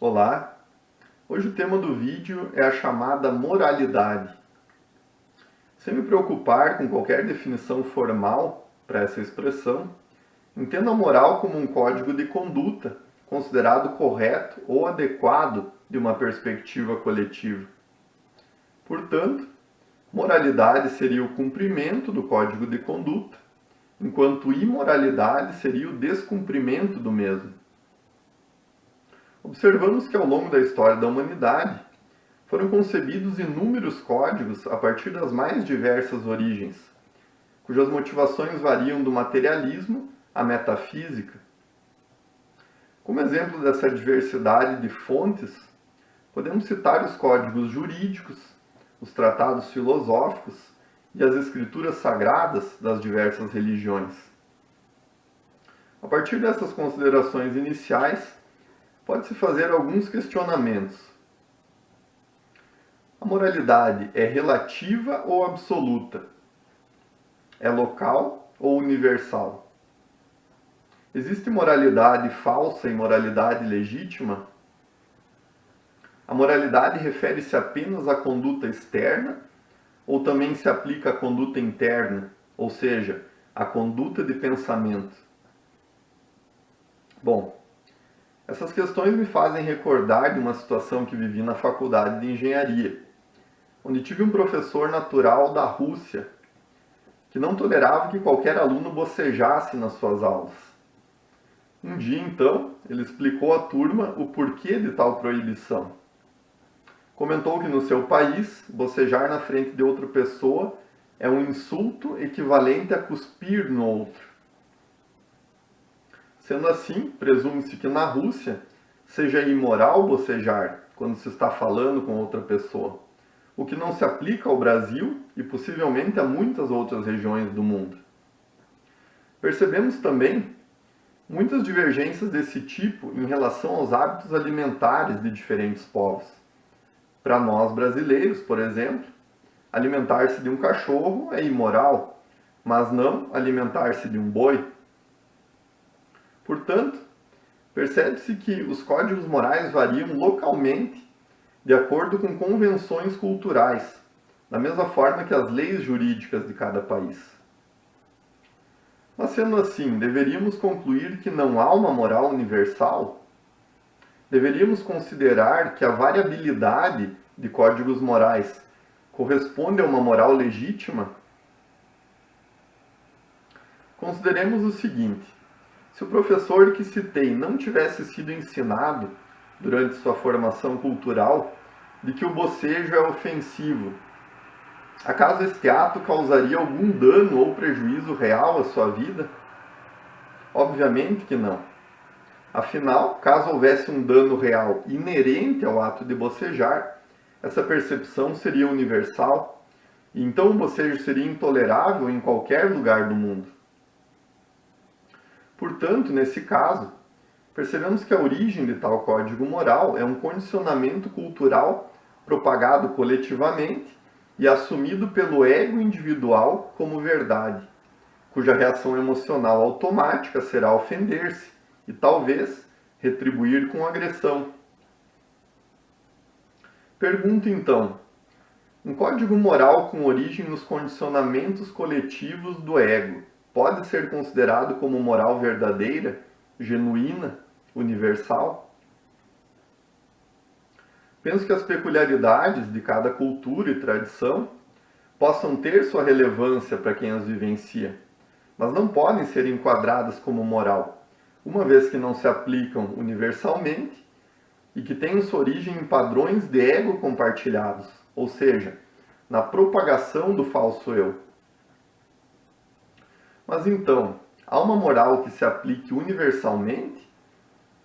Olá, hoje o tema do vídeo é a chamada moralidade. Sem me preocupar com qualquer definição formal para essa expressão, entendo a moral como um código de conduta considerado correto ou adequado de uma perspectiva coletiva. Portanto, moralidade seria o cumprimento do código de conduta, enquanto imoralidade seria o descumprimento do mesmo. Observamos que ao longo da história da humanidade foram concebidos inúmeros códigos a partir das mais diversas origens, cujas motivações variam do materialismo à metafísica. Como exemplo dessa diversidade de fontes, podemos citar os códigos jurídicos, os tratados filosóficos e as escrituras sagradas das diversas religiões. A partir dessas considerações iniciais, pode-se fazer alguns questionamentos. A moralidade é relativa ou absoluta? É local ou universal? Existe moralidade falsa e moralidade legítima? A moralidade refere-se apenas à conduta externa ou também se aplica à conduta interna, ou seja, à conduta de pensamento? Bom, essas questões me fazem recordar de uma situação que vivi na faculdade de engenharia, onde tive um professor natural da Rússia, que não tolerava que qualquer aluno bocejasse nas suas aulas. Um dia, então, ele explicou à turma o porquê de tal proibição. Comentou que no seu país, bocejar na frente de outra pessoa é um insulto equivalente a cuspir no outro. Sendo assim, presume-se que na Rússia seja imoral bocejar quando se está falando com outra pessoa, o que não se aplica ao Brasil e possivelmente a muitas outras regiões do mundo. Percebemos também muitas divergências desse tipo em relação aos hábitos alimentares de diferentes povos. Para nós brasileiros, por exemplo, alimentar-se de um cachorro é imoral, mas não alimentar-se de um boi. Portanto, percebe-se que os códigos morais variam localmente de acordo com convenções culturais, da mesma forma que as leis jurídicas de cada país. Mas sendo assim, deveríamos concluir que não há uma moral universal? Deveríamos considerar que a variabilidade de códigos morais corresponde a uma moral legítima? Consideremos o seguinte: se o professor que citei não tivesse sido ensinado, durante sua formação cultural, de que o bocejo é ofensivo, acaso este ato causaria algum dano ou prejuízo real à sua vida? Obviamente que não. Afinal, caso houvesse um dano real inerente ao ato de bocejar, essa percepção seria universal, e então o bocejo seria intolerável em qualquer lugar do mundo. Portanto, nesse caso, percebemos que a origem de tal código moral é um condicionamento cultural propagado coletivamente e assumido pelo ego individual como verdade, cuja reação emocional automática será ofender-se e talvez retribuir com agressão. Pergunto então: um código moral com origem nos condicionamentos coletivos do ego pode ser considerado como moral verdadeira, genuína, universal? Penso que as peculiaridades de cada cultura e tradição possam ter sua relevância para quem as vivencia, mas não podem ser enquadradas como moral, uma vez que não se aplicam universalmente e que têm sua origem em padrões de ego compartilhados, ou seja, na propagação do falso eu. Mas então, há uma moral que se aplique universalmente?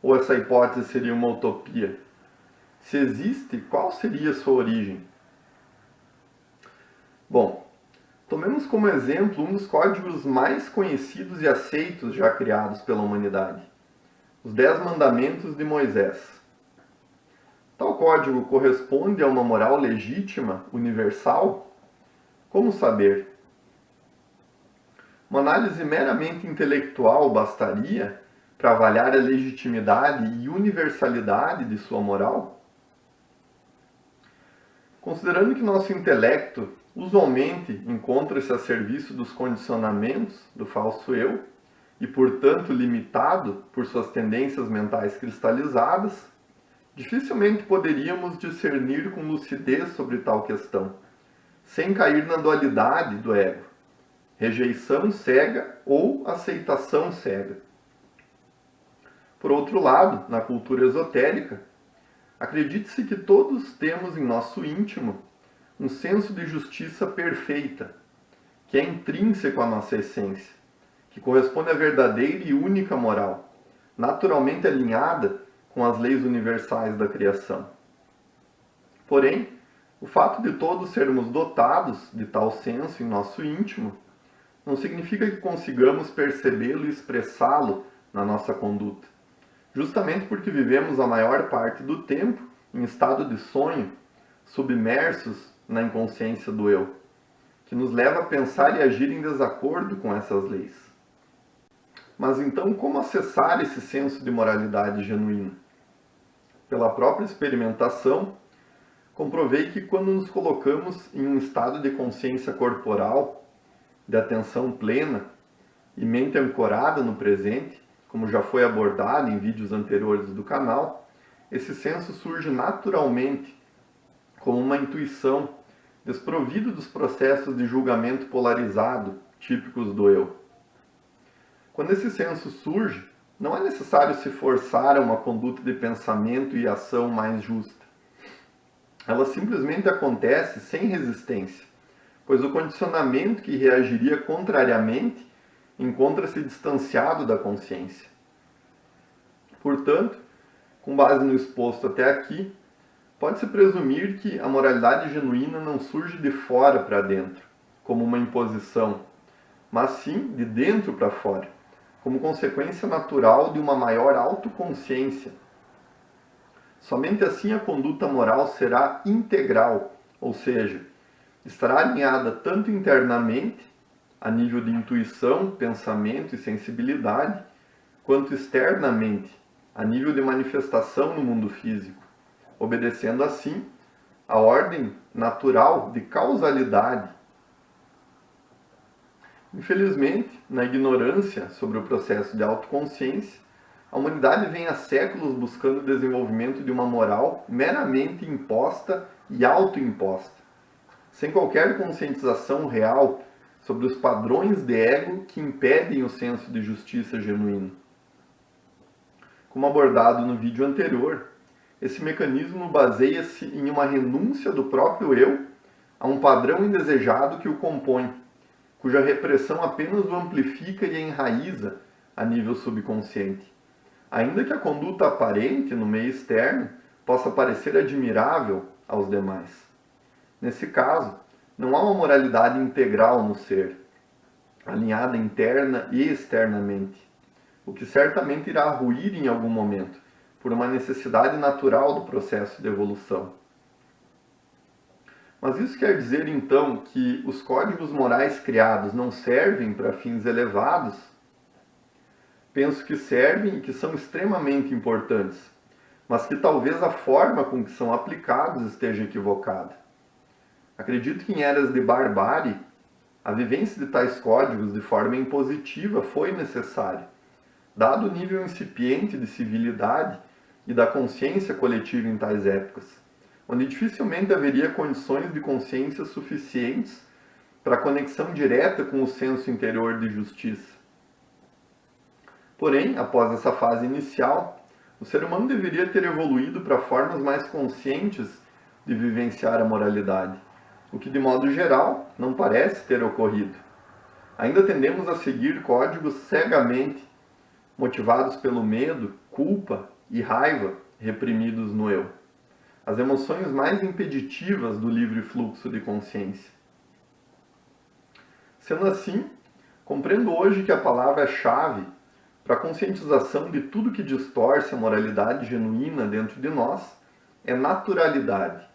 Ou essa hipótese seria uma utopia? Se existe, qual seria sua origem? Bom, tomemos como exemplo um dos códigos mais conhecidos e aceitos já criados pela humanidade: os 10 Mandamentos de Moisés. Tal código corresponde a uma moral legítima, universal? Como saber? Uma análise meramente intelectual bastaria para avaliar a legitimidade e universalidade de sua moral? Considerando que nosso intelecto usualmente encontra-se a serviço dos condicionamentos do falso eu e, portanto, limitado por suas tendências mentais cristalizadas, dificilmente poderíamos discernir com lucidez sobre tal questão, sem cair na dualidade do ego, rejeição cega ou aceitação cega. Por outro lado, na cultura esotérica, acredite-se que todos temos em nosso íntimo um senso de justiça perfeita, que é intrínseco à nossa essência, que corresponde à verdadeira e única moral, naturalmente alinhada com as leis universais da criação. Porém, o fato de todos sermos dotados de tal senso em nosso íntimo não significa que consigamos percebê-lo e expressá-lo na nossa conduta, justamente porque vivemos a maior parte do tempo em estado de sonho, submersos na inconsciência do eu, que nos leva a pensar e agir em desacordo com essas leis. Mas então, como acessar esse senso de moralidade genuína? Pela própria experimentação, comprovei que quando nos colocamos em um estado de consciência corporal, de atenção plena e mente ancorada no presente, como já foi abordado em vídeos anteriores do canal, esse senso surge naturalmente como uma intuição, desprovido dos processos de julgamento polarizado típicos do eu. Quando esse senso surge, não é necessário se forçar a uma conduta de pensamento e ação mais justa. Ela simplesmente acontece sem resistência, pois o condicionamento que reagiria contrariamente encontra-se distanciado da consciência. Portanto, com base no exposto até aqui, pode-se presumir que a moralidade genuína não surge de fora para dentro, como uma imposição, mas sim de dentro para fora, como consequência natural de uma maior autoconsciência. Somente assim a conduta moral será integral, ou seja, estará alinhada tanto internamente, a nível de intuição, pensamento e sensibilidade, quanto externamente, a nível de manifestação no mundo físico, obedecendo assim a ordem natural de causalidade. Infelizmente, na ignorância sobre o processo de autoconsciência, a humanidade vem há séculos buscando o desenvolvimento de uma moral meramente imposta e autoimposta, sem qualquer conscientização real sobre os padrões de ego que impedem o senso de justiça genuíno. Como abordado no vídeo anterior, esse mecanismo baseia-se em uma renúncia do próprio eu a um padrão indesejado que o compõe, cuja repressão apenas o amplifica e enraiza a nível subconsciente. Ainda que a conduta aparente no meio externo possa parecer admirável aos demais. Nesse caso, não há uma moralidade integral no ser, alinhada interna e externamente, o que certamente irá ruir em algum momento, por uma necessidade natural do processo de evolução. Mas isso quer dizer então que os códigos morais criados não servem para fins elevados? Penso que servem e que são extremamente importantes, mas que talvez a forma com que são aplicados esteja equivocada. Acredito que em eras de barbárie, a vivência de tais códigos de forma impositiva foi necessária, dado o nível incipiente de civilidade e da consciência coletiva em tais épocas, onde dificilmente haveria condições de consciência suficientes para a conexão direta com o senso interior de justiça. Porém, após essa fase inicial, o ser humano deveria ter evoluído para formas mais conscientes de vivenciar a moralidade, o que de modo geral não parece ter ocorrido. Ainda tendemos a seguir códigos cegamente, motivados pelo medo, culpa e raiva reprimidos no eu, as emoções mais impeditivas do livre fluxo de consciência. Sendo assim, compreendo hoje que a palavra-chave para a conscientização de tudo que distorce a moralidade genuína dentro de nós é naturalidade.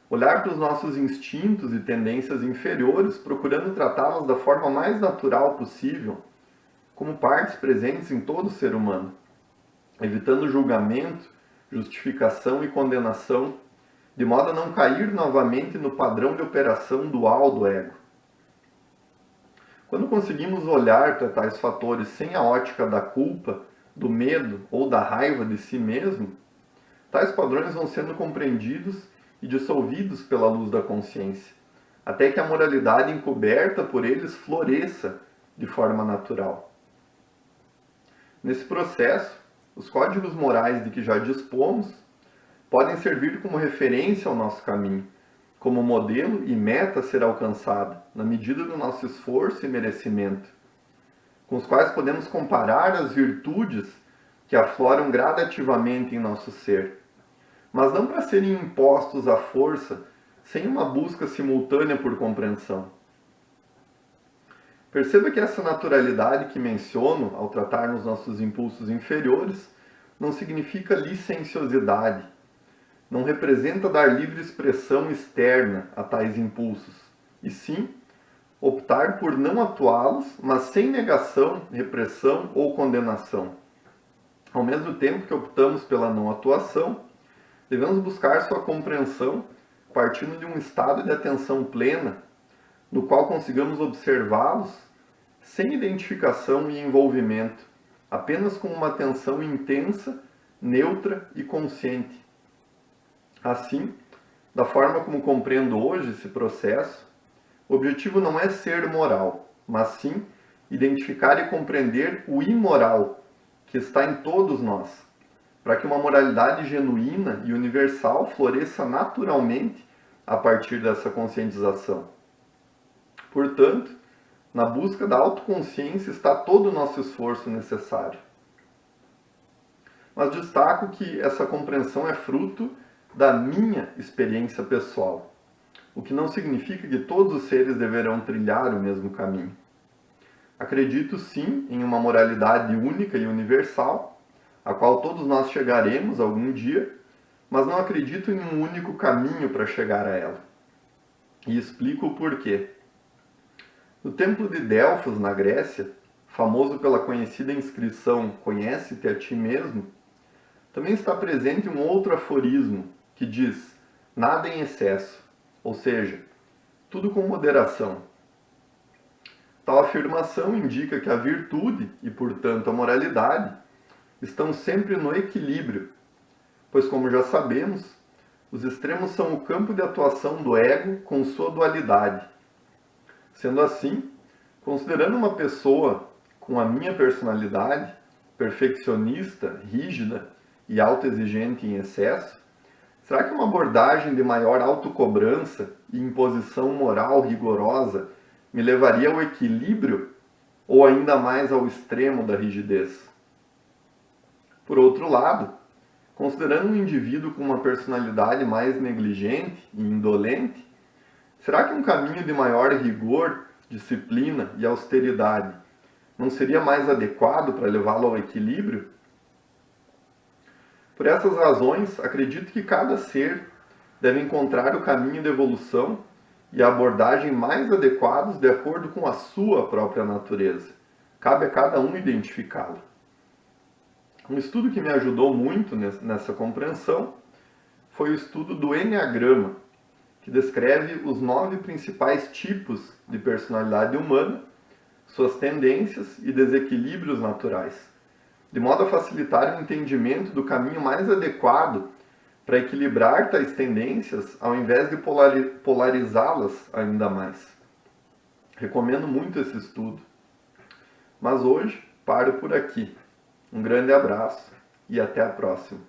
Olhar para os nossos instintos e tendências inferiores, procurando tratá-los da forma mais natural possível, como partes presentes em todo ser humano, evitando julgamento, justificação e condenação, de modo a não cair novamente no padrão de operação dual do ego. Quando conseguimos olhar para tais fatores sem a ótica da culpa, do medo ou da raiva de si mesmo, tais padrões vão sendo compreendidos e dissolvidos pela luz da consciência, até que a moralidade encoberta por eles floresça de forma natural. Nesse processo, os códigos morais de que já dispomos podem servir como referência ao nosso caminho, como modelo e meta a ser alcançada, na medida do nosso esforço e merecimento, com os quais podemos comparar as virtudes que afloram gradativamente em nosso ser, mas não para serem impostos à força, sem uma busca simultânea por compreensão. Perceba que essa naturalidade que menciono ao tratar nos nossos impulsos inferiores não significa licenciosidade, não representa dar livre expressão externa a tais impulsos, e sim optar por não atuá-los, mas sem negação, repressão ou condenação. Ao mesmo tempo que optamos pela não atuação, devemos buscar sua compreensão partindo de um estado de atenção plena, no qual consigamos observá-los sem identificação e envolvimento, apenas com uma atenção intensa, neutra e consciente. Assim, da forma como compreendo hoje esse processo, o objetivo não é ser moral, mas sim identificar e compreender o imoral que está em todos nós, para que uma moralidade genuína e universal floresça naturalmente a partir dessa conscientização. Portanto, na busca da autoconsciência está todo o nosso esforço necessário. Mas destaco que essa compreensão é fruto da minha experiência pessoal, o que não significa que todos os seres deverão trilhar o mesmo caminho. Acredito sim em uma moralidade única e universal, a qual todos nós chegaremos algum dia, mas não acredito em um único caminho para chegar a ela. E explico o porquê. No templo de Delfos, na Grécia, famoso pela conhecida inscrição "Conhece-te a ti mesmo", também está presente um outro aforismo que diz "nada em excesso", ou seja, tudo com moderação. Tal afirmação indica que a virtude e, portanto, a moralidade estão sempre no equilíbrio, pois, como já sabemos, os extremos são o campo de atuação do ego com sua dualidade. Sendo assim, considerando uma pessoa com a minha personalidade, perfeccionista, rígida e autoexigente em excesso, será que uma abordagem de maior autocobrança e imposição moral rigorosa me levaria ao equilíbrio ou ainda mais ao extremo da rigidez? Por outro lado, considerando um indivíduo com uma personalidade mais negligente e indolente, será que um caminho de maior rigor, disciplina e austeridade não seria mais adequado para levá-lo ao equilíbrio? Por essas razões, acredito que cada ser deve encontrar o caminho de evolução e a abordagem mais adequados de acordo com a sua própria natureza. Cabe a cada um identificá-lo. Um estudo que me ajudou muito nessa compreensão foi o estudo do Enneagrama, que descreve os 9 principais tipos de personalidade humana, suas tendências e desequilíbrios naturais, de modo a facilitar o entendimento do caminho mais adequado para equilibrar tais tendências ao invés de polarizá-las ainda mais. Recomendo muito esse estudo. Mas hoje paro por aqui. Um grande abraço e até a próxima.